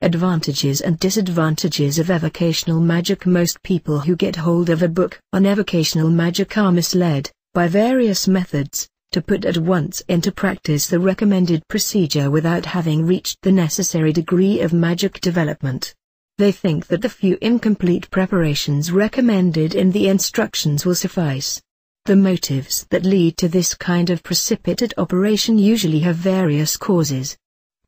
Advantages and disadvantages of evocational magic. Most people who get hold of a book on evocational magic are misled, by various methods, to put at once into practice the recommended procedure without having reached the necessary degree of magic development. They think that the few incomplete preparations recommended in the instructions will suffice. The motives that lead to this kind of precipitate operation usually have various causes.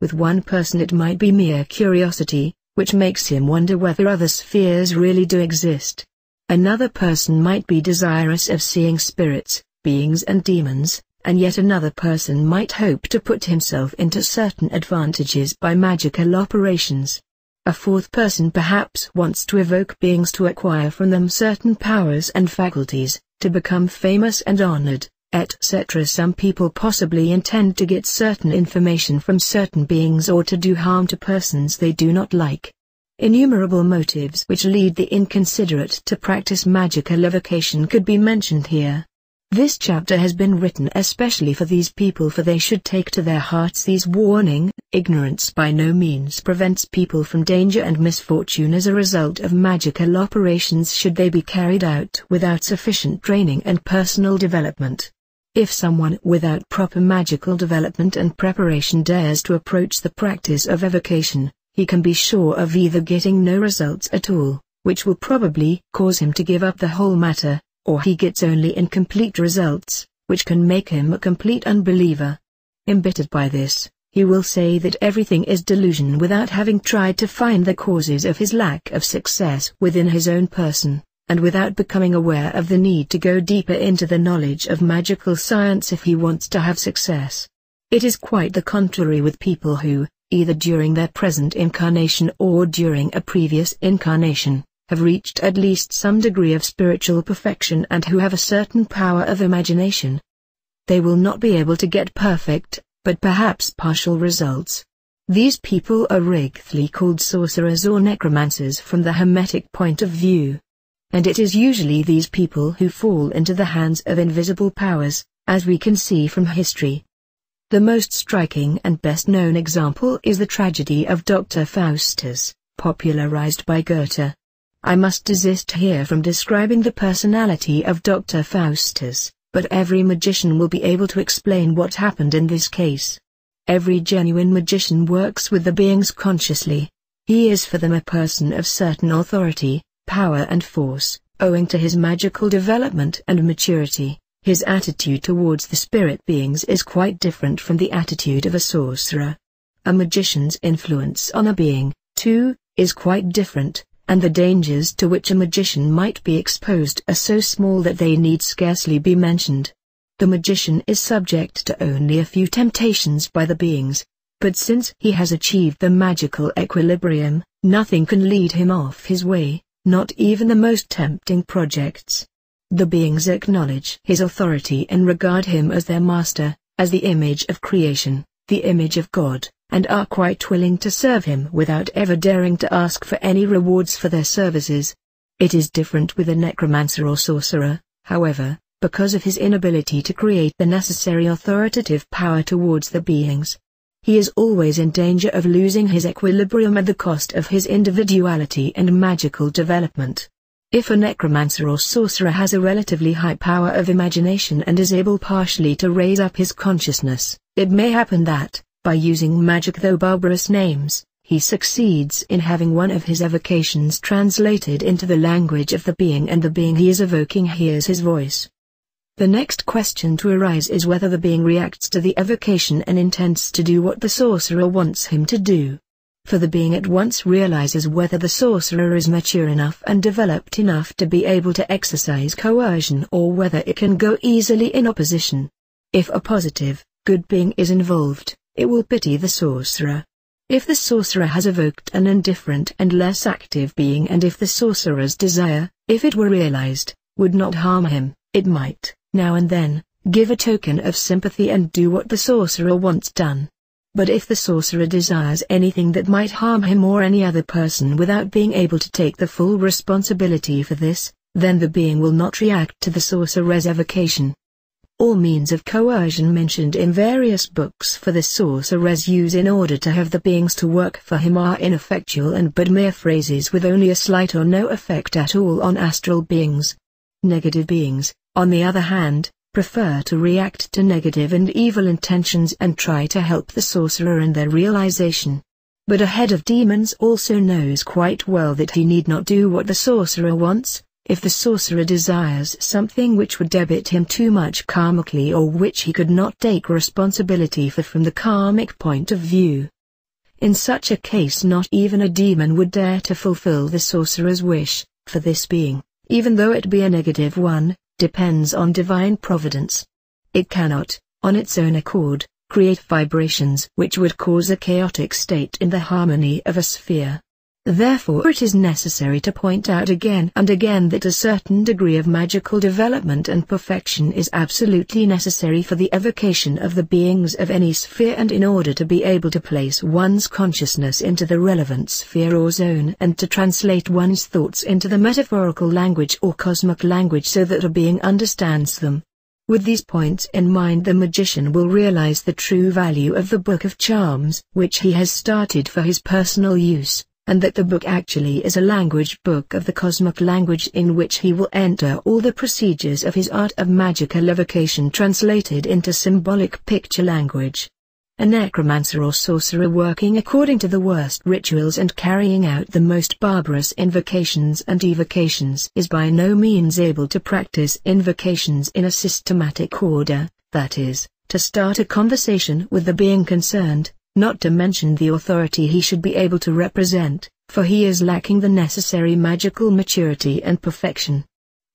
With one person it might be mere curiosity, which makes him wonder whether other spheres really do exist. Another person might be desirous of seeing spirits, beings and demons, and yet another person might hope to put himself into certain advantages by magical operations. A fourth person perhaps wants to evoke beings to acquire from them certain powers and faculties, to become famous and honored, etc. Some people possibly intend to get certain information from certain beings or to do harm to persons they do not like. Innumerable motives which lead the inconsiderate to practice magical evocation could be mentioned here. This chapter has been written especially for these people, for they should take to their hearts these warning. Ignorance by no means prevents people from danger and misfortune as a result of magical operations should they be carried out without sufficient training and personal development. If someone without proper magical development and preparation dares to approach the practice of evocation, he can be sure of either getting no results at all, which will probably cause him to give up the whole matter, or he gets only incomplete results, which can make him a complete unbeliever. Embittered by this, he will say that everything is delusion without having tried to find the causes of his lack of success within his own person, and without becoming aware of the need to go deeper into the knowledge of magical science if he wants to have success. It is quite the contrary with people who, either during their present incarnation or during a previous incarnation, have reached at least some degree of spiritual perfection and who have a certain power of imagination. They will not be able to get perfect, but perhaps partial results. These people are rightly called sorcerers or necromancers from the Hermetic point of view. And it is usually these people who fall into the hands of invisible powers, as we can see from history. The most striking and best-known example is the tragedy of Dr. Faustus, popularized by Goethe. I must desist here from describing the personality of Dr. Faustus, but every magician will be able to explain what happened in this case. Every genuine magician works with the beings consciously. He is for them a person of certain authority, power and force, owing to his magical development and maturity. His attitude towards the spirit beings is quite different from the attitude of a sorcerer. A magician's influence on a being, too, is quite different, and the dangers to which a magician might be exposed are so small that they need scarcely be mentioned. The magician is subject to only a few temptations by the beings, but since he has achieved the magical equilibrium, nothing can lead him off his way, not even the most tempting projects. The beings acknowledge his authority and regard him as their master, as the image of creation, the image of God, and are quite willing to serve him without ever daring to ask for any rewards for their services. It is different with a necromancer or sorcerer, however, because of his inability to create the necessary authoritative power towards the beings. He is always in danger of losing his equilibrium at the cost of his individuality and magical development. If a necromancer or sorcerer has a relatively high power of imagination and is able partially to raise up his consciousness, it may happen that, by using magic though barbarous names, he succeeds in having one of his evocations translated into the language of the being and the being he is evoking hears his voice. The next question to arise is whether the being reacts to the evocation and intends to do what the sorcerer wants him to do. For the being at once realizes whether the sorcerer is mature enough and developed enough to be able to exercise coercion or whether it can go easily in opposition. If a positive, good being is involved, it will pity the sorcerer. If the sorcerer has evoked an indifferent and less active being and if the sorcerer's desire, if it were realized, would not harm him, it might, now and then, give a token of sympathy and do what the sorcerer wants done. But if the sorcerer desires anything that might harm him or any other person without being able to take the full responsibility for this, then the being will not react to the sorcerer's evocation. All means of coercion mentioned in various books for the sorcerer's use in order to have the beings to work for him are ineffectual and but mere phrases with only a slight or no effect at all on astral beings. Negative beings, on the other hand, prefer to react to negative and evil intentions and try to help the sorcerer in their realization. But a head of demons also knows quite well that he need not do what the sorcerer wants. If the sorcerer desires something which would debit him too much karmically or which he could not take responsibility for from the karmic point of view. In such a case not even a demon would dare to fulfill the sorcerer's wish, for this being, even though it be a negative one, depends on divine providence. It cannot, on its own accord, create vibrations which would cause a chaotic state in the harmony of a sphere. Therefore it is necessary to point out again and again that a certain degree of magical development and perfection is absolutely necessary for the evocation of the beings of any sphere and in order to be able to place one's consciousness into the relevant sphere or zone and to translate one's thoughts into the metaphorical language or cosmic language so that a being understands them. With these points in mind the magician will realize the true value of the Book of Charms which he has started for his personal use, and that the book actually is a language book of the cosmic language in which he will enter all the procedures of his art of magical evocation translated into symbolic picture language. A necromancer or sorcerer working according to the worst rituals and carrying out the most barbarous invocations and evocations is by no means able to practice invocations in a systematic order, that is, to start a conversation with the being concerned, not to mention the authority he should be able to represent, for he is lacking the necessary magical maturity and perfection.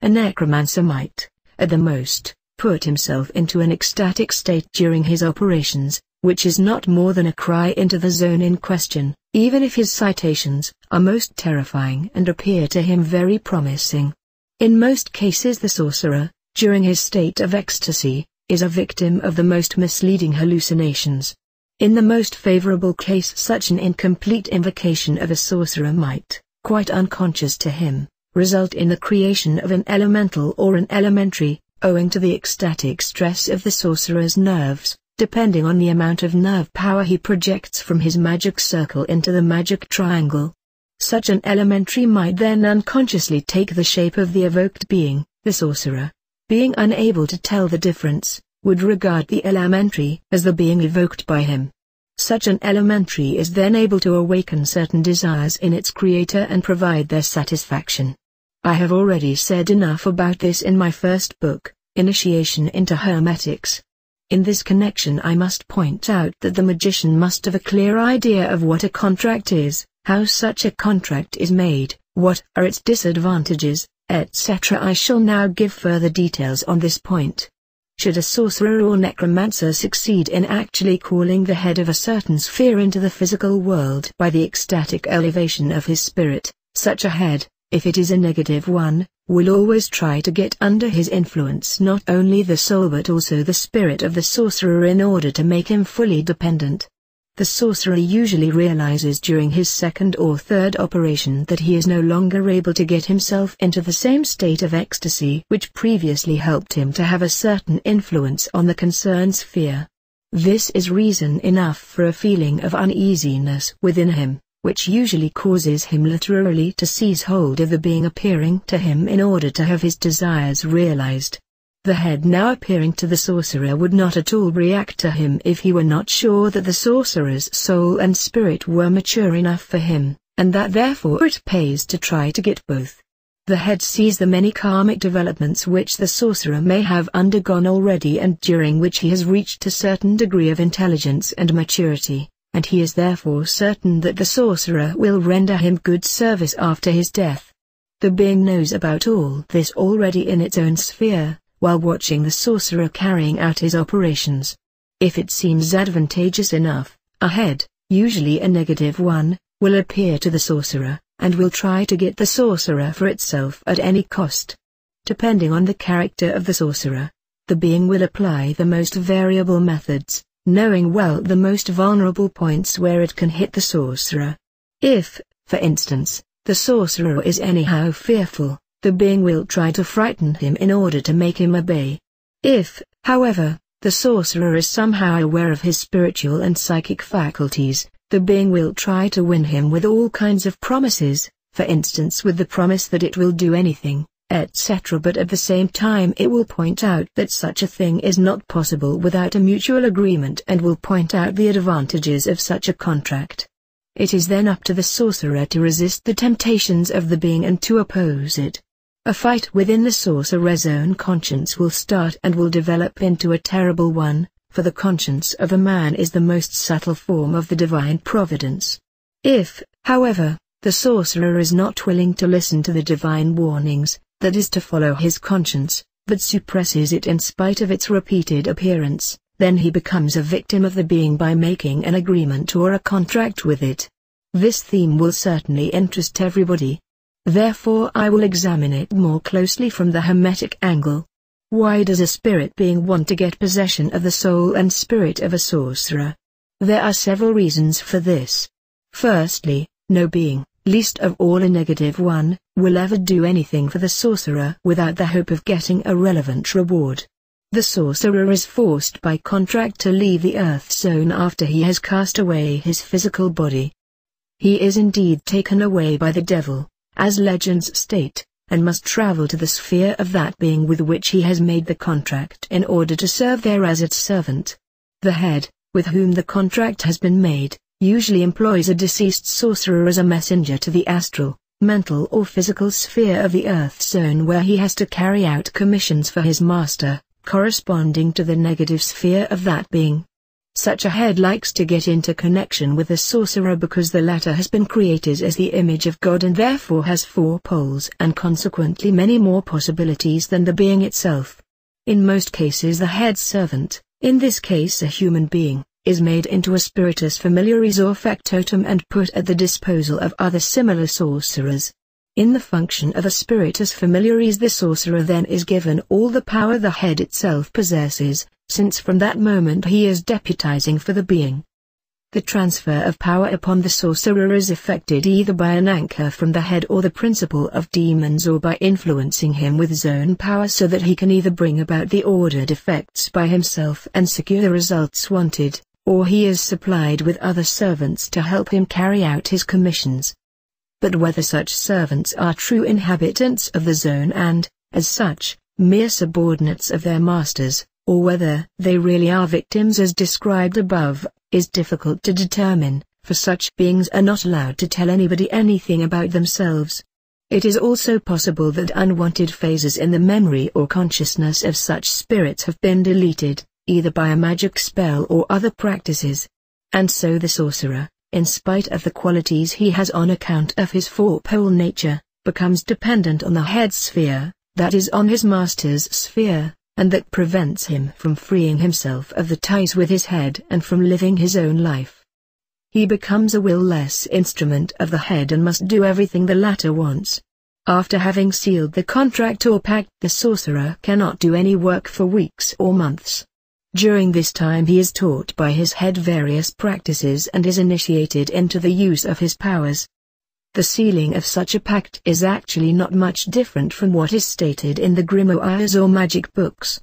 A necromancer might, at the most, put himself into an ecstatic state during his operations, which is not more than a cry into the zone in question, even if his citations are most terrifying and appear to him very promising. In most cases the sorcerer, during his state of ecstasy, is a victim of the most misleading hallucinations. In the most favorable case such an incomplete invocation of a sorcerer might, quite unconscious to him, result in the creation of an elemental or an elementary, owing to the ecstatic stress of the sorcerer's nerves, depending on the amount of nerve power he projects from his magic circle into the magic triangle. Such an elementary might then unconsciously take the shape of the evoked being. The sorcerer, being unable to tell the difference, would regard the elementary as the being evoked by him. Such an elementary is then able to awaken certain desires in its creator and provide their satisfaction. I have already said enough about this in my first book, Initiation into Hermetics. In this connection I must point out that the magician must have a clear idea of what a contract is, how such a contract is made, what are its disadvantages, etc. I shall now give further details on this point. Should a sorcerer or necromancer succeed in actually calling the head of a certain sphere into the physical world by the ecstatic elevation of his spirit, such a head, if it is a negative one, will always try to get under his influence not only the soul but also the spirit of the sorcerer in order to make him fully dependent. The sorcerer usually realizes during his second or third operation that he is no longer able to get himself into the same state of ecstasy which previously helped him to have a certain influence on the concerned sphere. This is reason enough for a feeling of uneasiness within him, which usually causes him literally to seize hold of the being appearing to him in order to have his desires realized. The head now appearing to the sorcerer would not at all react to him if he were not sure that the sorcerer's soul and spirit were mature enough for him, and that therefore it pays to try to get both. The head sees the many karmic developments which the sorcerer may have undergone already and during which he has reached a certain degree of intelligence and maturity, and he is therefore certain that the sorcerer will render him good service after his death. The being knows about all this already in its own sphere, while watching the sorcerer carrying out his operations. If it seems advantageous enough, a head, usually a negative one, will appear to the sorcerer, and will try to get the sorcerer for itself at any cost. Depending on the character of the sorcerer, the being will apply the most variable methods, knowing well the most vulnerable points where it can hit the sorcerer. If, for instance, the sorcerer is anyhow fearful, the being will try to frighten him in order to make him obey. If, However, the sorcerer is somehow aware of his spiritual and psychic faculties. The being will try to win him with all kinds of promises, for instance with the promise that it will do anything, etc. But at the same time it will point out that such a thing is not possible without a mutual agreement and will point out the advantages of such a contract. It is then up to the sorcerer to resist the temptations of the being and to oppose it. A fight within the sorcerer's own conscience will start and will develop into a terrible one, for the conscience of a man is the most subtle form of the divine providence. If, however, the sorcerer is not willing to listen to the divine warnings, that is to follow his conscience, but suppresses it in spite of its repeated appearance, then he becomes a victim of the being by making an agreement or a contract with it. This theme will certainly interest everybody. Therefore I will examine it more closely from the Hermetic angle. Why does a spirit being want to get possession of the soul and spirit of a sorcerer? There are several reasons for this. Firstly, no being, least of all a negative one, will ever do anything for the sorcerer without the hope of getting a relevant reward. The sorcerer is forced by contract to leave the earth zone after he has cast away his physical body. He is indeed taken away by the devil, as legends state, and must travel to the sphere of that being with which he has made the contract in order to serve there as its servant. The head, with whom the contract has been made, usually employs a deceased sorcerer as a messenger to the astral, mental or physical sphere of the earth zone where he has to carry out commissions for his master, corresponding to the negative sphere of that being. Such a head likes to get into connection with the sorcerer because the latter has been created as the image of God and therefore has 4 poles and consequently many more possibilities than the being itself. In most cases the head servant, in this case a human being, is made into a spiritus familiaris or factotum and put at the disposal of other similar sorcerers. In the function of a spiritus familiaris the sorcerer then is given all the power the head itself possesses, since from that moment he is deputizing for the being. The transfer of power upon the sorcerer is effected either by an anchor from the head or the principle of demons or by influencing him with his own power so that he can either bring about the ordered effects by himself and secure the results wanted, or he is supplied with other servants to help him carry out his commissions. But whether such servants are true inhabitants of the zone and, as such, mere subordinates of their masters, or whether they really are victims as described above, is difficult to determine, for such beings are not allowed to tell anybody anything about themselves. It is also possible that unwanted phases in the memory or consciousness of such spirits have been deleted, either by a magic spell or other practices. And so the sorcerer, in spite of the qualities he has on account of his 4-pole nature, becomes dependent on the head sphere, that is on his master's sphere, and that prevents him from freeing himself of the ties with his head and from living his own life. He becomes a will-less instrument of the head and must do everything the latter wants. After having sealed the contract or pact, the sorcerer cannot do any work for weeks or months. During this time he is taught by his head various practices and is initiated into the use of his powers. The sealing of such a pact is actually not much different from what is stated in the grimoires or magic books.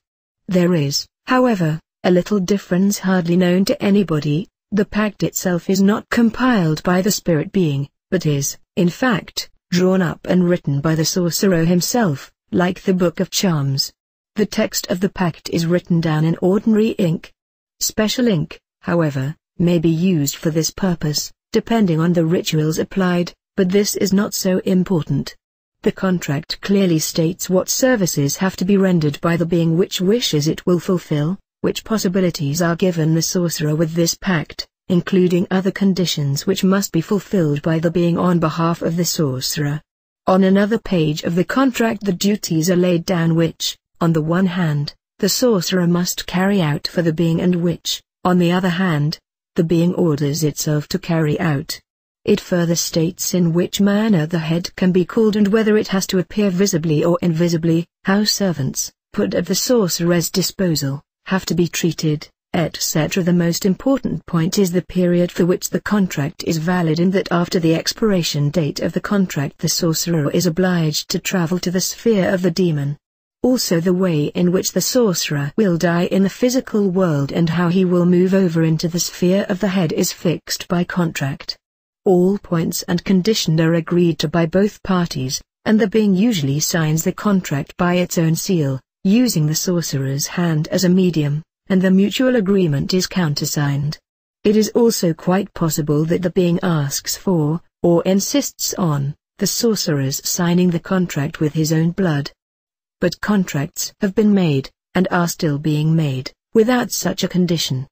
There is, however, a little difference hardly known to anybody. The pact itself is not compiled by the spirit being, but is, in fact, drawn up and written by the sorcerer himself, like the Book of Charms. The text of the pact is written down in ordinary ink. Special ink, however, may be used for this purpose, depending on the rituals applied, but this is not so important. The contract clearly states what services have to be rendered by the being which wishes it will fulfill, which possibilities are given the sorcerer with this pact, including other conditions which must be fulfilled by the being on behalf of the sorcerer. On another page of the contract the duties are laid down which, on the one hand, the sorcerer must carry out for the being and which, on the other hand, the being orders itself to carry out. It further states in which manner the head can be called and whether it has to appear visibly or invisibly, how servants, put at the sorcerer's disposal, have to be treated, etc. The most important point is the period for which the contract is valid and that after the expiration date of the contract the sorcerer is obliged to travel to the sphere of the demon. Also the way in which the sorcerer will die in the physical world and how he will move over into the sphere of the head is fixed by contract. All points and conditions are agreed to by both parties, and the being usually signs the contract by its own seal, using the sorcerer's hand as a medium, and the mutual agreement is countersigned. It is also quite possible that the being asks for, or insists on, the sorcerer's signing the contract with his own blood. But contracts have been made, and are still being made, without such a condition.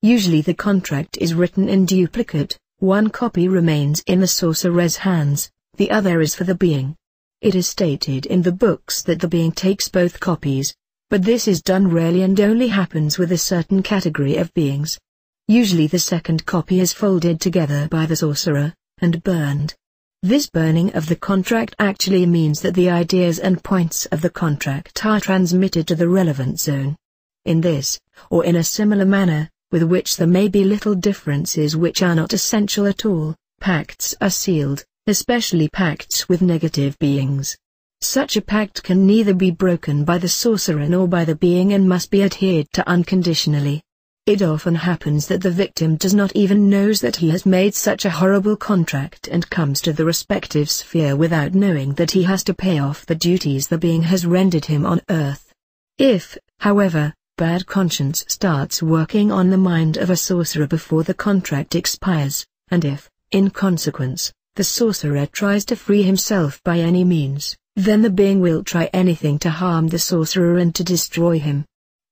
Usually the contract is written in duplicate, one copy remains in the sorcerer's hands, the other is for the being. It is stated in the books that the being takes both copies, but this is done rarely and only happens with a certain category of beings. Usually the second copy is folded together by the sorcerer, and burned. This burning of the contract actually means that the ideas and points of the contract are transmitted to the relevant zone. In this, or in a similar manner, with which there may be little differences which are not essential at all, pacts are sealed, especially pacts with negative beings. Such a pact can neither be broken by the sorcerer nor by the being and must be adhered to unconditionally. It often happens that the victim does not even know that he has made such a horrible contract and comes to the respective sphere without knowing that he has to pay off the duties the being has rendered him on earth. If, however, bad conscience starts working on the mind of a sorcerer before the contract expires, and if, in consequence, the sorcerer tries to free himself by any means, then the being will try anything to harm the sorcerer and to destroy him.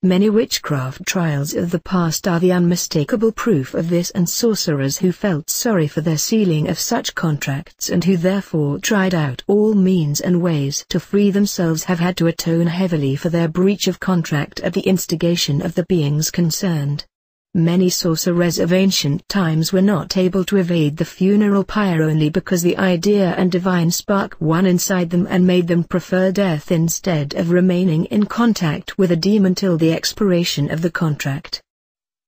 Many witchcraft trials of the past are the unmistakable proof of this, and sorcerers who felt sorry for their sealing of such contracts and who therefore tried out all means and ways to free themselves have had to atone heavily for their breach of contract at the instigation of the beings concerned. Many sorcerers of ancient times were not able to evade the funeral pyre only because the idea and divine spark won inside them and made them prefer death instead of remaining in contact with a demon till the expiration of the contract.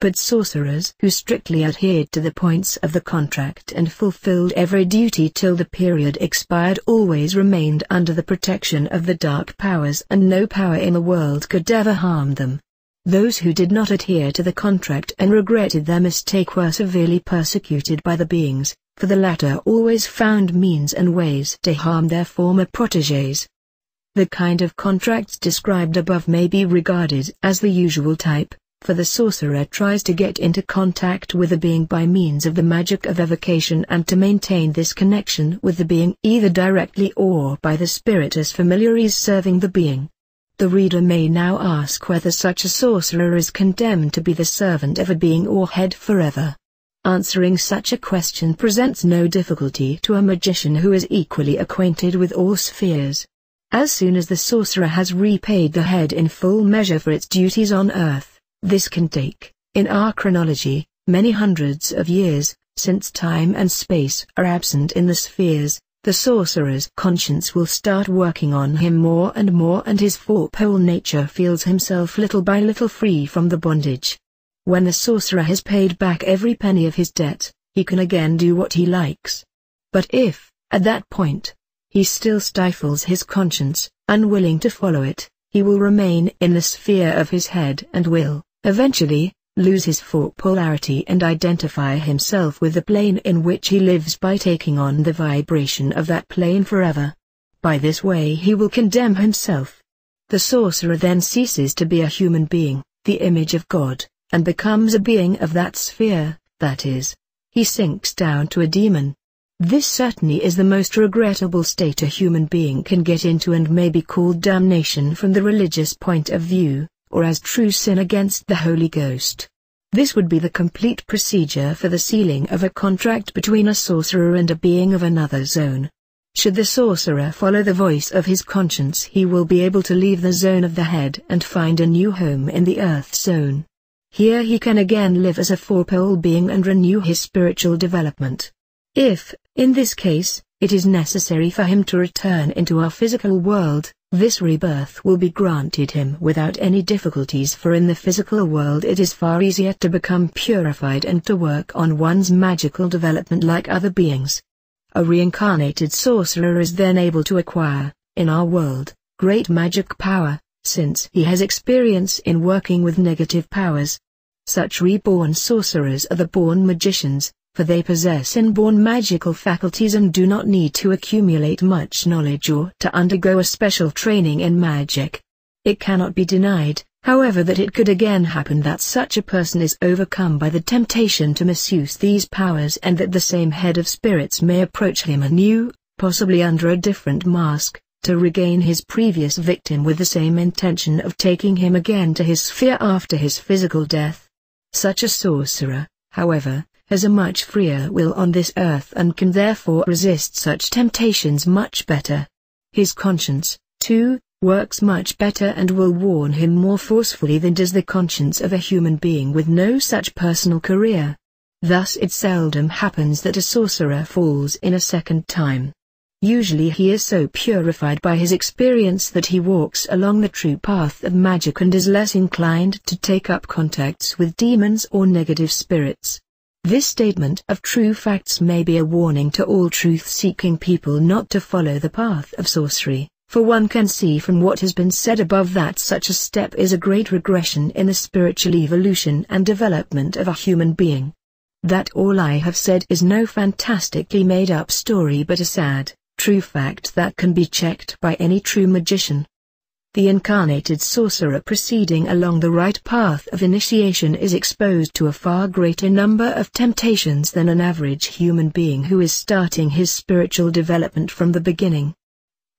But sorcerers who strictly adhered to the points of the contract and fulfilled every duty till the period expired always remained under the protection of the dark powers, and no power in the world could ever harm them. Those who did not adhere to the contract and regretted their mistake were severely persecuted by the beings, for the latter always found means and ways to harm their former protégés. The kind of contracts described above may be regarded as the usual type, for the sorcerer tries to get into contact with the being by means of the magic of evocation and to maintain this connection with the being either directly or by the spirit as familiares serving the being. The reader may now ask whether such a sorcerer is condemned to be the servant of a being or head forever. Answering such a question presents no difficulty to a magician who is equally acquainted with all spheres. As soon as the sorcerer has repaid the head in full measure for its duties on earth, this can take, in our chronology, many hundreds of years, since time and space are absent in the spheres. The sorcerer's conscience will start working on him more and his four-pole nature feels himself little by little free from the bondage. When the sorcerer has paid back every penny of his debt, he can again do what he likes. But if, at that point, he still stifles his conscience, unwilling to follow it, he will remain in the sphere of his head and will, eventually, lose his four-polarity and identify himself with the plane in which he lives by taking on the vibration of that plane forever. By this way he will condemn himself. The sorcerer then ceases to be a human being, the image of God, and becomes a being of that sphere, that is, he sinks down to a demon. This certainly is the most regrettable state a human being can get into and may be called damnation from the religious point of view, or as true sin against the Holy Ghost. This would be the complete procedure for the sealing of a contract between a sorcerer and a being of another zone. Should the sorcerer follow the voice of his conscience, he will be able to leave the zone of the head and find a new home in the earth zone. Here he can again live as a four-pole being and renew his spiritual development. If, in this case, it is necessary for him to return into our physical world, this rebirth will be granted him without any difficulties, for in the physical world it is far easier to become purified and to work on one's magical development like other beings. A reincarnated sorcerer is then able to acquire, in our world, great magic power, since he has experience in working with negative powers. Such reborn sorcerers are the born magicians, for they possess inborn magical faculties and do not need to accumulate much knowledge or to undergo a special training in magic. It cannot be denied, however, that it could again happen that such a person is overcome by the temptation to misuse these powers, and that the same head of spirits may approach him anew, possibly under a different mask, to regain his previous victim with the same intention of taking him again to his sphere after his physical death. Such a sorcerer, however, has a much freer will on this earth and can therefore resist such temptations much better. His conscience, too, works much better and will warn him more forcefully than does the conscience of a human being with no such personal career. Thus it seldom happens that a sorcerer falls in a second time. Usually he is so purified by his experience that he walks along the true path of magic and is less inclined to take up contacts with demons or negative spirits. This statement of true facts may be a warning to all truth-seeking people not to follow the path of sorcery, for one can see from what has been said above that such a step is a great regression in the spiritual evolution and development of a human being. That all I have said is no fantastically made-up story but a sad, true fact that can be checked by any true magician. The incarnated sorcerer proceeding along the right path of initiation is exposed to a far greater number of temptations than an average human being who is starting his spiritual development from the beginning.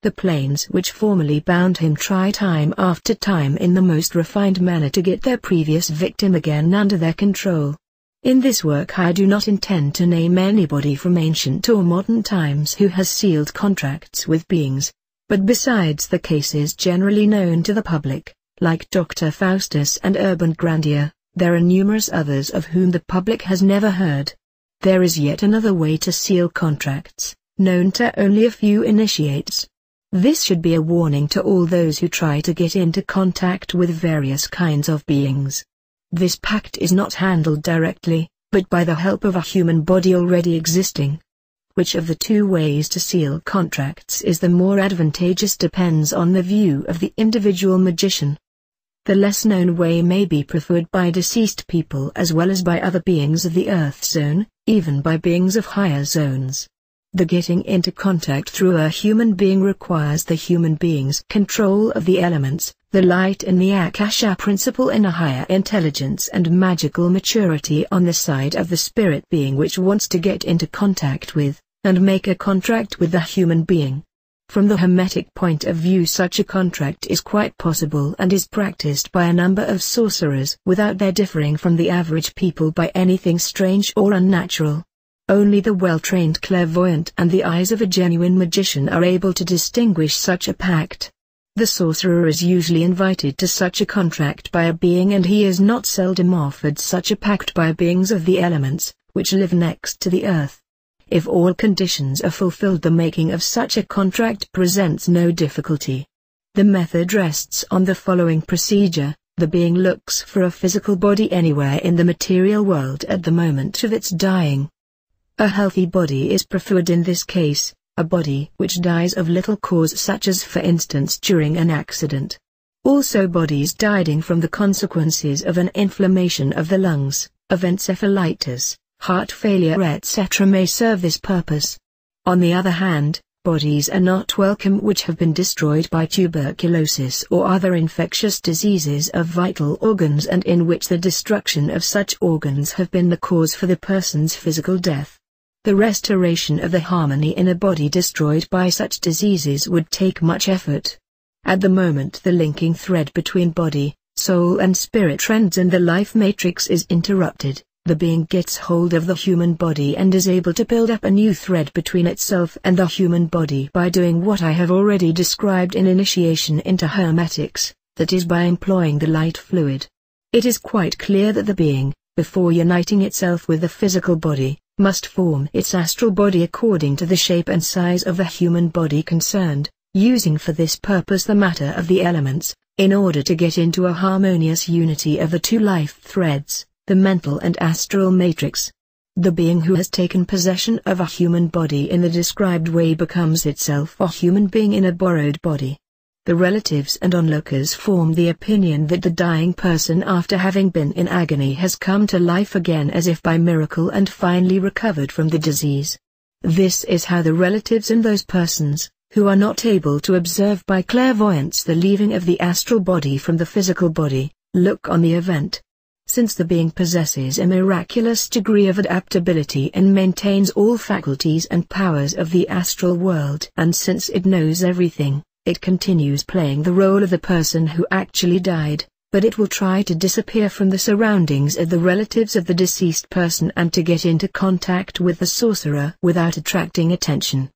The planes which formerly bound him try time after time in the most refined manner to get their previous victim again under their control. In this work I do not intend to name anybody from ancient or modern times who has sealed contracts with beings. But besides the cases generally known to the public, like Dr. Faustus and Urban Grandier, there are numerous others of whom the public has never heard. There is yet another way to seal contracts, known to only a few initiates. This should be a warning to all those who try to get into contact with various kinds of beings. This pact is not handled directly, but by the help of a human body already existing. Which of the two ways to seal contracts is the more advantageous depends on the view of the individual magician. The less known way may be preferred by deceased people as well as by other beings of the Earth zone, even by beings of higher zones. The getting into contact through a human being requires the human being's control of the elements, the light and the Akasha principle, in a higher intelligence and magical maturity on the side of the spirit being which wants to get into contact with and make a contract with the human being. From the Hermetic point of view, such a contract is quite possible and is practiced by a number of sorcerers without their differing from the average people by anything strange or unnatural. Only the well-trained clairvoyant and the eyes of a genuine magician are able to distinguish such a pact. The sorcerer is usually invited to such a contract by a being, and he is not seldom offered such a pact by beings of the elements, which live next to the earth. If all conditions are fulfilled, the making of such a contract presents no difficulty. The method rests on the following procedure. The being looks for a physical body anywhere in the material world at the moment of its dying. A healthy body is preferred in this case, a body which dies of little cause, such as for instance during an accident. Also bodies dying from the consequences of an inflammation of the lungs, of encephalitis, heart failure etc. may serve this purpose. On the other hand, bodies are not welcome which have been destroyed by tuberculosis or other infectious diseases of vital organs, and in which the destruction of such organs have been the cause for the person's physical death. The restoration of the harmony in a body destroyed by such diseases would take much effort. At the moment the linking thread between body, soul and spirit trends and the life matrix is interrupted. The being gets hold of the human body and is able to build up a new thread between itself and the human body by doing what I have already described in Initiation into Hermetics, that is by employing the light fluid. It is quite clear that the being, before uniting itself with the physical body, must form its astral body according to the shape and size of the human body concerned, using for this purpose the matter of the elements, in order to get into a harmonious unity of the two life threads, the mental and astral matrix. The being who has taken possession of a human body in the described way becomes itself a human being in a borrowed body. The relatives and onlookers form the opinion that the dying person after having been in agony has come to life again as if by miracle and finally recovered from the disease. This is how the relatives and those persons, who are not able to observe by clairvoyance the leaving of the astral body from the physical body, look on the event. Since the being possesses a miraculous degree of adaptability and maintains all faculties and powers of the astral world, and since it knows everything, it continues playing the role of the person who actually died, but it will try to disappear from the surroundings of the relatives of the deceased person and to get into contact with the sorcerer without attracting attention.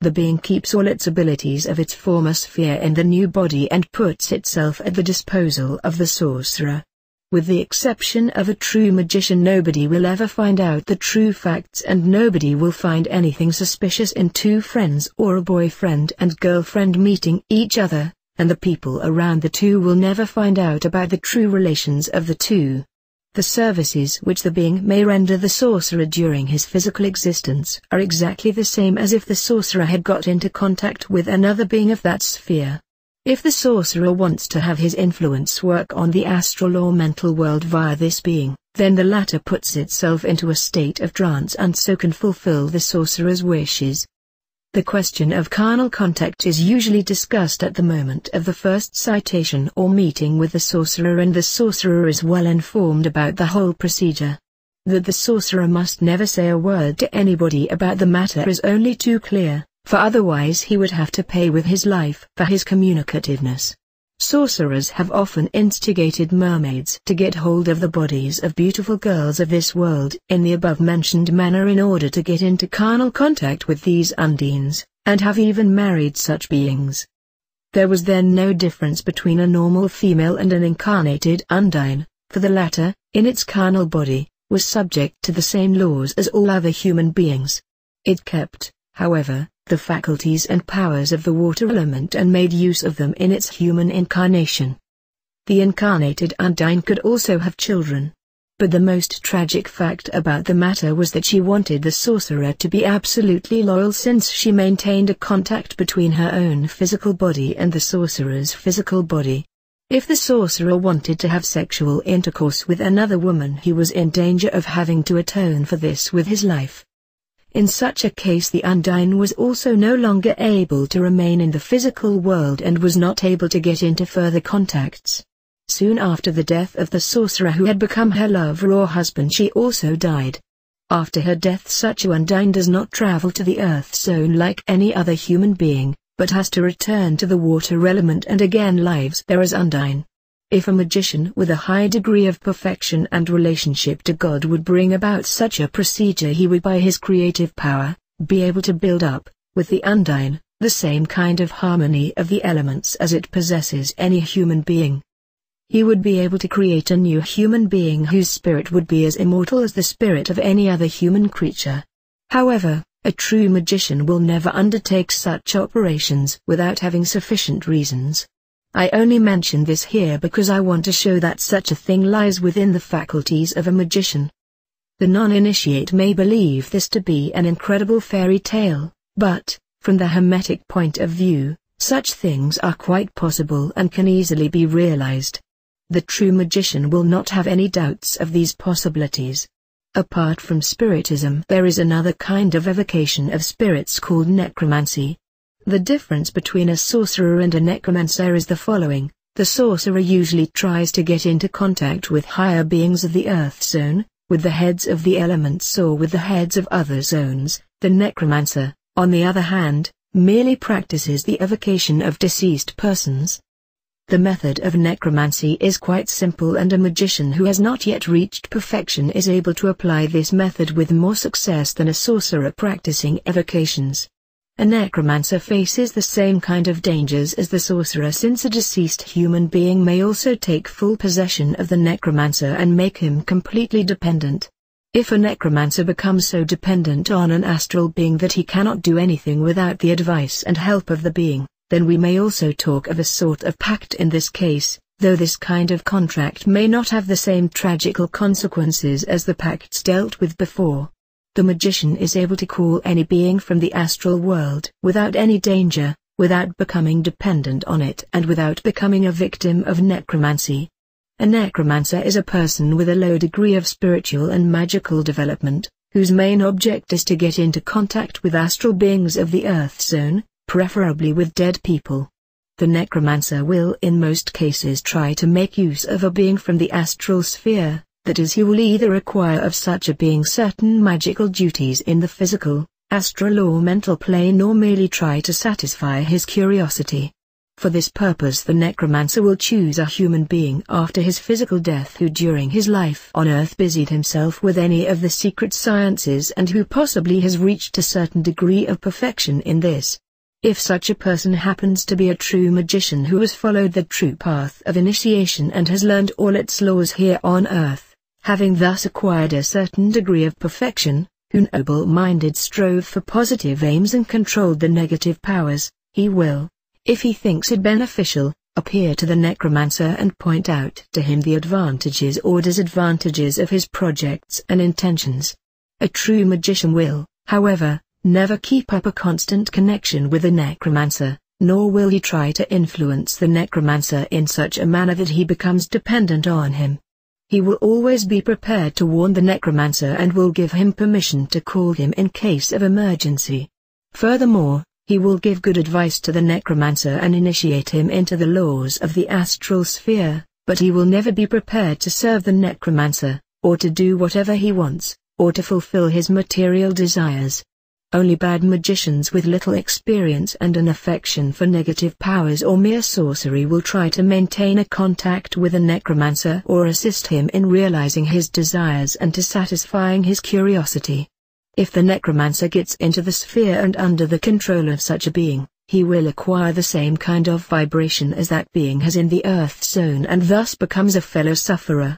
The being keeps all its abilities of its former sphere in the new body and puts itself at the disposal of the sorcerer. With the exception of a true magician, nobody will ever find out the true facts, and nobody will find anything suspicious in two friends or a boyfriend and girlfriend meeting each other, and the people around the two will never find out about the true relations of the two. The services which the being may render the sorcerer during his physical existence are exactly the same as if the sorcerer had got into contact with another being of that sphere. If the sorcerer wants to have his influence work on the astral or mental world via this being, then the latter puts itself into a state of trance and so can fulfill the sorcerer's wishes. The question of carnal contact is usually discussed at the moment of the first citation or meeting with the sorcerer, and the sorcerer is well informed about the whole procedure. That the sorcerer must never say a word to anybody about the matter is only too clear, for otherwise he would have to pay with his life for his communicativeness. Sorcerers have often instigated mermaids to get hold of the bodies of beautiful girls of this world in the above-mentioned manner in order to get into carnal contact with these undines, and have even married such beings. There was then no difference between a normal female and an incarnated undine, for the latter, in its carnal body, was subject to the same laws as all other human beings. It kept, however, the faculties and powers of the water element and made use of them in its human incarnation. The incarnated undine could also have children. But the most tragic fact about the matter was that she wanted the sorcerer to be absolutely loyal, since she maintained a contact between her own physical body and the sorcerer's physical body. If the sorcerer wanted to have sexual intercourse with another woman, he was in danger of having to atone for this with his life. In such a case, the undine was also no longer able to remain in the physical world and was not able to get into further contacts. Soon after the death of the sorcerer who had become her lover or husband, she also died. After her death, such a undine does not travel to the earth zone like any other human being, but has to return to the water element and again lives there as undine. If a magician with a high degree of perfection and relationship to God would bring about such a procedure, he would by his creative power, be able to build up, with the undine, the same kind of harmony of the elements as it possesses any human being. He would be able to create a new human being whose spirit would be as immortal as the spirit of any other human creature. However, a true magician will never undertake such operations without having sufficient reasons. I only mention this here because I want to show that such a thing lies within the faculties of a magician. The non-initiate may believe this to be an incredible fairy tale, but, from the Hermetic point of view, such things are quite possible and can easily be realized. The true magician will not have any doubts of these possibilities. Apart from spiritism, there is another kind of evocation of spirits called necromancy. The difference between a sorcerer and a necromancer is the following: the sorcerer usually tries to get into contact with higher beings of the earth zone, with the heads of the elements or with the heads of other zones. The necromancer, on the other hand, merely practices the evocation of deceased persons. The method of necromancy is quite simple, and a magician who has not yet reached perfection is able to apply this method with more success than a sorcerer practicing evocations. A necromancer faces the same kind of dangers as the sorcerer, since a deceased human being may also take full possession of the necromancer and make him completely dependent. If a necromancer becomes so dependent on an astral being that he cannot do anything without the advice and help of the being, then we may also talk of a sort of pact in this case, though this kind of contract may not have the same tragical consequences as the pacts dealt with before. The magician is able to call any being from the astral world without any danger, without becoming dependent on it and without becoming a victim of necromancy. A necromancer is a person with a low degree of spiritual and magical development, whose main object is to get into contact with astral beings of the Earth Zone, preferably with dead people. The necromancer will in most cases try to make use of a being from the astral sphere, that is, he will either require of such a being certain magical duties in the physical, astral or mental plane, or merely try to satisfy his curiosity. For this purpose the necromancer will choose a human being after his physical death who during his life on Earth busied himself with any of the secret sciences and who possibly has reached a certain degree of perfection in this. If such a person happens to be a true magician who has followed the true path of initiation and has learned all its laws here on Earth, having thus acquired a certain degree of perfection, who noble-minded strove for positive aims and controlled the negative powers, he will, if he thinks it beneficial, appear to the necromancer and point out to him the advantages or disadvantages of his projects and intentions. A true magician will, however, never keep up a constant connection with the necromancer, nor will he try to influence the necromancer in such a manner that he becomes dependent on him. He will always be prepared to warn the necromancer and will give him permission to call him in case of emergency. Furthermore, he will give good advice to the necromancer and initiate him into the laws of the astral sphere, but he will never be prepared to serve the necromancer, or to do whatever he wants, or to fulfill his material desires. Only bad magicians with little experience and an affection for negative powers or mere sorcery will try to maintain a contact with a necromancer or assist him in realizing his desires and to satisfying his curiosity. If the necromancer gets into the sphere and under the control of such a being, he will acquire the same kind of vibration as that being has in the Earth Zone and thus becomes a fellow sufferer.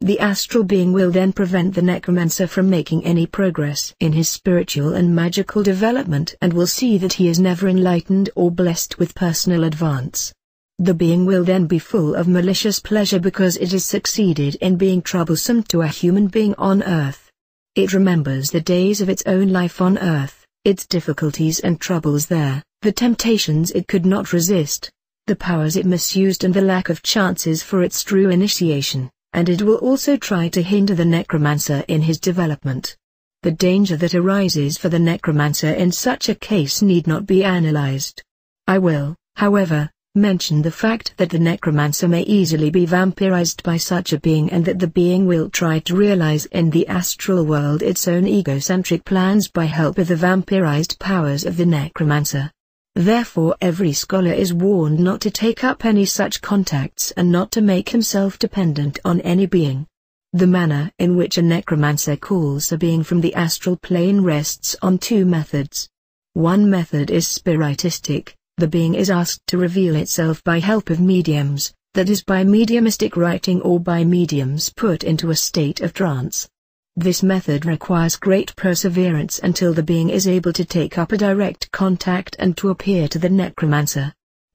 The astral being will then prevent the necromancer from making any progress in his spiritual and magical development and will see that he is never enlightened or blessed with personal advance. The being will then be full of malicious pleasure because it has succeeded in being troublesome to a human being on Earth. It remembers the days of its own life on Earth, its difficulties and troubles there, the temptations it could not resist, the powers it misused and the lack of chances for its true initiation. And it will also try to hinder the necromancer in his development. The danger that arises for the necromancer in such a case need not be analyzed. I will, however, mention the fact that the necromancer may easily be vampirized by such a being and that the being will try to realize in the astral world its own egocentric plans by help of the vampirized powers of the necromancer. Therefore every scholar is warned not to take up any such contacts and not to make himself dependent on any being. The manner in which a necromancer calls a being from the astral plane rests on two methods. One method is spiritistic, the being is asked to reveal itself by help of mediums, that is by mediumistic writing or by mediums put into a state of trance. This method requires great perseverance until the being is able to take up a direct contact and to appear to the necromancer.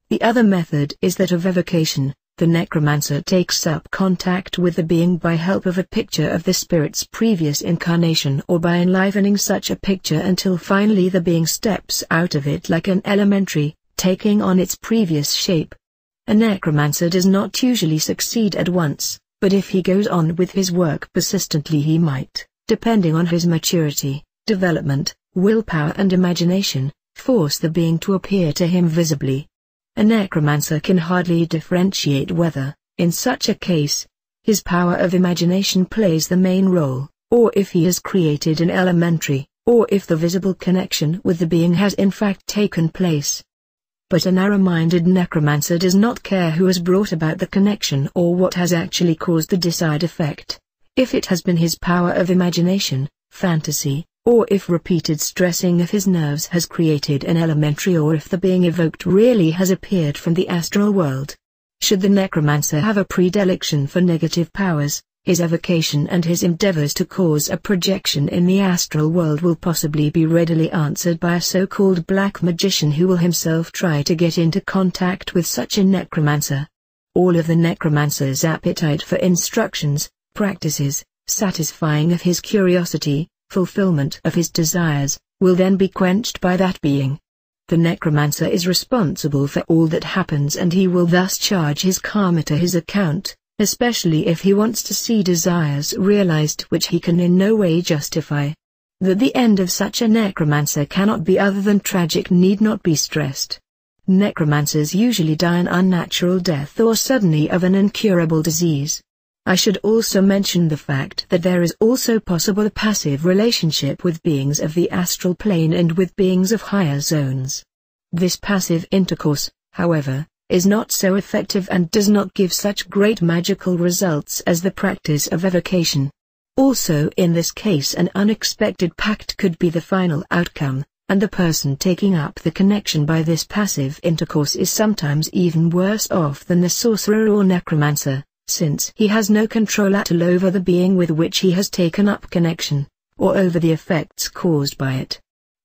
The other method is that of evocation. The necromancer takes up contact with the being by help of a picture of the spirit's previous incarnation or by enlivening such a picture until finally the being steps out of it like an elementary, taking on its previous shape. A necromancer does not usually succeed at once. But if he goes on with his work persistently he might, depending on his maturity, development, willpower and imagination, force the being to appear to him visibly. A necromancer can hardly differentiate whether, in such a case, his power of imagination plays the main role, or if he has created an elementary, or if the visible connection with the being has in fact taken place. But a narrow-minded necromancer does not care who has brought about the connection or what has actually caused the desired effect. If it has been his power of imagination, fantasy, or if repeated stressing of his nerves has created an elementary or if the being evoked really has appeared from the astral world. Should the necromancer have a predilection for negative powers, his evocation and his endeavors to cause a projection in the astral world will possibly be readily answered by a so-called black magician who will himself try to get into contact with such a necromancer. All of the necromancer's appetite for instructions, practices, satisfying of his curiosity, fulfillment of his desires, will then be quenched by that being. The necromancer is responsible for all that happens, and he will thus charge his karma to his account, especially if he wants to see desires realized which he can in no way justify. That the end of such a necromancer cannot be other than tragic need not be stressed. Necromancers usually die an unnatural death or suddenly of an incurable disease. I should also mention the fact that there is also possible a passive relationship with beings of the astral plane and with beings of higher zones. This passive intercourse, however, is not so effective and does not give such great magical results as the practice of evocation. Also in this case an unexpected pact could be the final outcome, and the person taking up the connection by this passive intercourse is sometimes even worse off than the sorcerer or necromancer, since he has no control at all over the being with which he has taken up connection, or over the effects caused by it.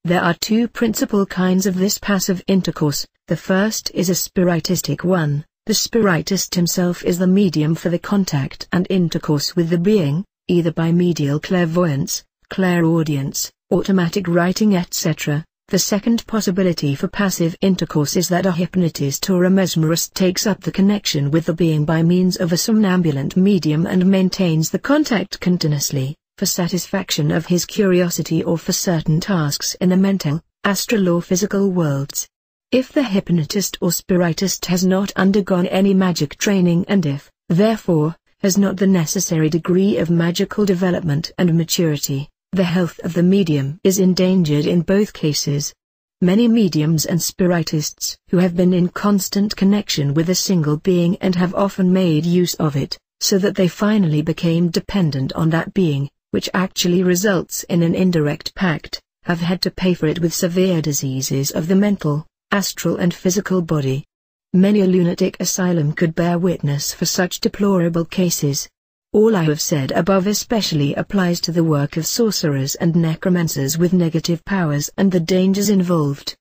There are two principal kinds of this passive intercourse. The first is a spiritistic one. The spiritist himself is the medium for the contact and intercourse with the being, either by medial clairvoyance, clairaudience, automatic writing, etc. The second possibility for passive intercourse is that a hypnotist or a mesmerist takes up the connection with the being by means of a somnambulant medium and maintains the contact continuously, for satisfaction of his curiosity or for certain tasks in the mental, astral or physical worlds. If the hypnotist or spiritist has not undergone any magic training and if, therefore, has not the necessary degree of magical development and maturity, the health of the medium is endangered in both cases. Many mediums and spiritists who have been in constant connection with a single being and have often made use of it, so that they finally became dependent on that being, which actually results in an indirect pact, have had to pay for it with severe diseases of the mental, astral and physical body. Many a lunatic asylum could bear witness for such deplorable cases. All I have said above especially applies to the work of sorcerers and necromancers with negative powers and the dangers involved.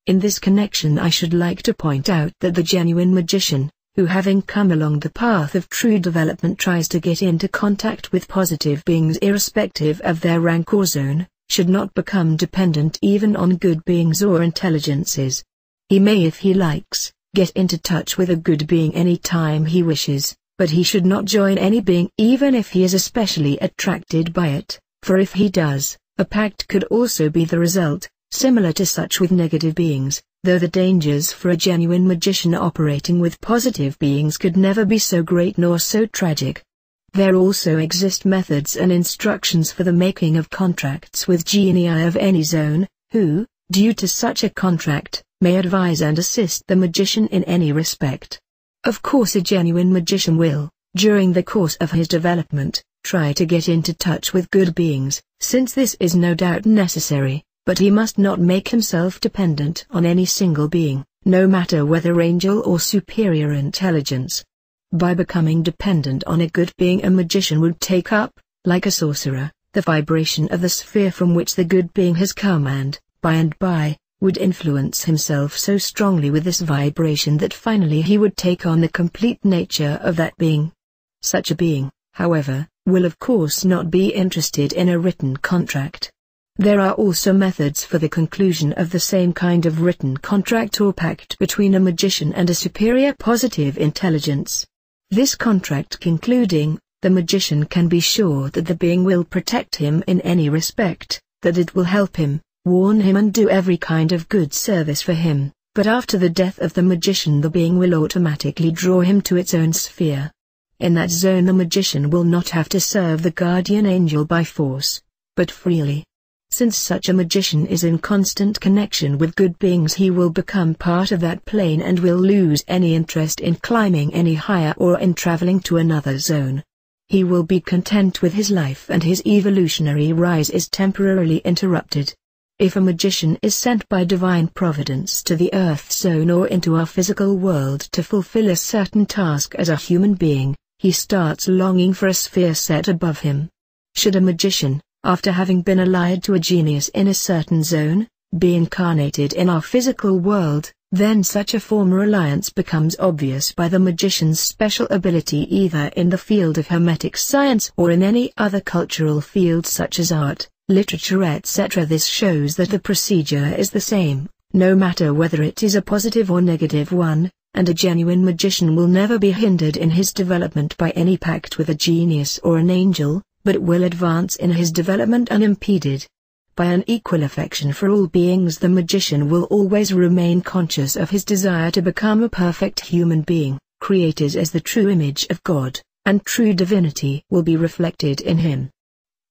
In this connection I should like to point out that the genuine magician, who having come along the path of true development tries to get into contact with positive beings irrespective of their rank or zone, should not become dependent even on good beings or intelligences. He may, if he likes, get into touch with a good being any time he wishes, but he should not join any being even if he is especially attracted by it, for if he does, a pact could also be the result, similar to such with negative beings, though the dangers for a genuine magician operating with positive beings could never be so great nor so tragic. There also exist methods and instructions for the making of contracts with genii of any zone, who, due to such a contract, may advise and assist the magician in any respect. Of course a genuine magician will, during the course of his development, try to get into touch with good beings, since this is no doubt necessary, but he must not make himself dependent on any single being, no matter whether angel or superior intelligence. By becoming dependent on a good being, a magician would take up, like a sorcerer, the vibration of the sphere from which the good being has come and by, would influence himself so strongly with this vibration that finally he would take on the complete nature of that being. Such a being, however, will of course not be interested in a written contract. There are also methods for the conclusion of the same kind of written contract or pact between a magician and a superior positive intelligence. This contract concluding, the magician can be sure that the being will protect him in any respect, that it will help him, warn him and do every kind of good service for him, but after the death of the magician the being will automatically draw him to its own sphere. In that zone the magician will not have to serve the guardian angel by force, but freely. Since such a magician is in constant connection with good beings, he will become part of that plane and will lose any interest in climbing any higher or in traveling to another zone. He will be content with his life and his evolutionary rise is temporarily interrupted. If a magician is sent by divine providence to the Earth zone or into our physical world to fulfill a certain task as a human being, he starts longing for a sphere set above him. Should a magician, after having been allied to a genius in a certain zone, be incarnated in our physical world, then such a former alliance becomes obvious by the magician's special ability either in the field of hermetic science or in any other cultural field such as art, literature, etc. This shows that the procedure is the same, no matter whether it is a positive or negative one, and a genuine magician will never be hindered in his development by any pact with a genius or an angel, but will advance in his development unimpeded. By an equal affection for all beings, the magician will always remain conscious of his desire to become a perfect human being, created as the true image of God, and true divinity will be reflected in him.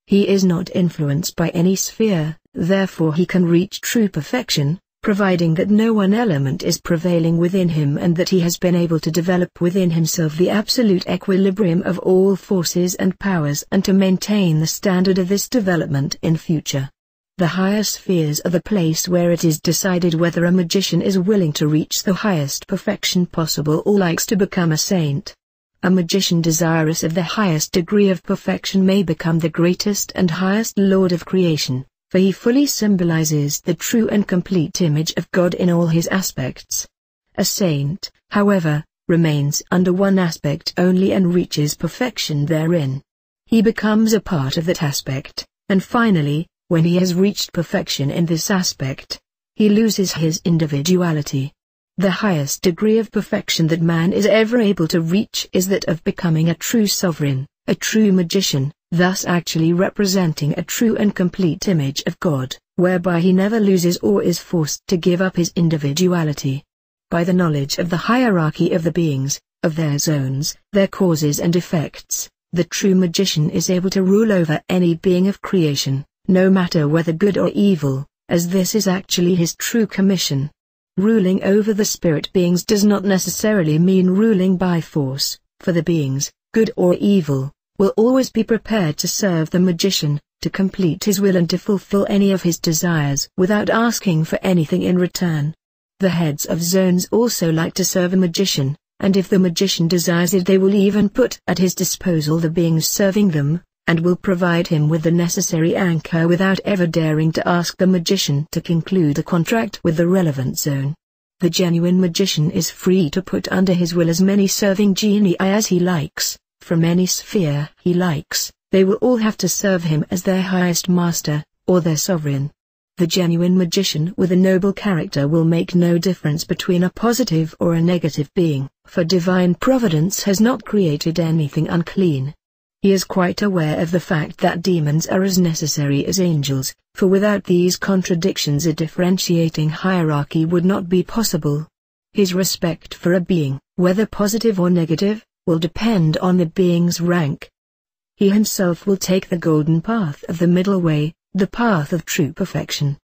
He is not influenced by any sphere, therefore he can reach true perfection, providing that no one element is prevailing within him and that he has been able to develop within himself the absolute equilibrium of all forces and powers and to maintain the standard of this development in future. The higher spheres are the place where it is decided whether a magician is willing to reach the highest perfection possible or likes to become a saint. A magician desirous of the highest degree of perfection may become the greatest and highest lord of creation, for he fully symbolizes the true and complete image of God in all his aspects. A saint, however, remains under one aspect only and reaches perfection therein. He becomes a part of that aspect, and finally, when he has reached perfection in this aspect, he loses his individuality. The highest degree of perfection that man is ever able to reach is that of becoming a true sovereign, a true magician, thus actually representing a true and complete image of God, whereby he never loses or is forced to give up his individuality. By the knowledge of the hierarchy of the beings, of their zones, their causes and effects, the true magician is able to rule over any being of creation, no matter whether good or evil, as this is actually his true commission. Ruling over the spirit beings does not necessarily mean ruling by force, for the beings, good or evil, will always be prepared to serve the magician, to complete his will and to fulfill any of his desires without asking for anything in return. The heads of zones also like to serve a magician, and if the magician desires it they will even put at his disposal the beings serving them, and will provide him with the necessary anchor without ever daring to ask the magician to conclude a contract with the relevant zone. The genuine magician is free to put under his will as many serving genii as he likes, from any sphere he likes. They will all have to serve him as their highest master, or their sovereign. The genuine magician with a noble character will make no difference between a positive or a negative being, for divine providence has not created anything unclean. He is quite aware of the fact that demons are as necessary as angels, for without these contradictions a differentiating hierarchy would not be possible. His respect for a being, whether positive or negative, will depend on the being's rank. He himself will take the golden path of the middle way, the path of true perfection,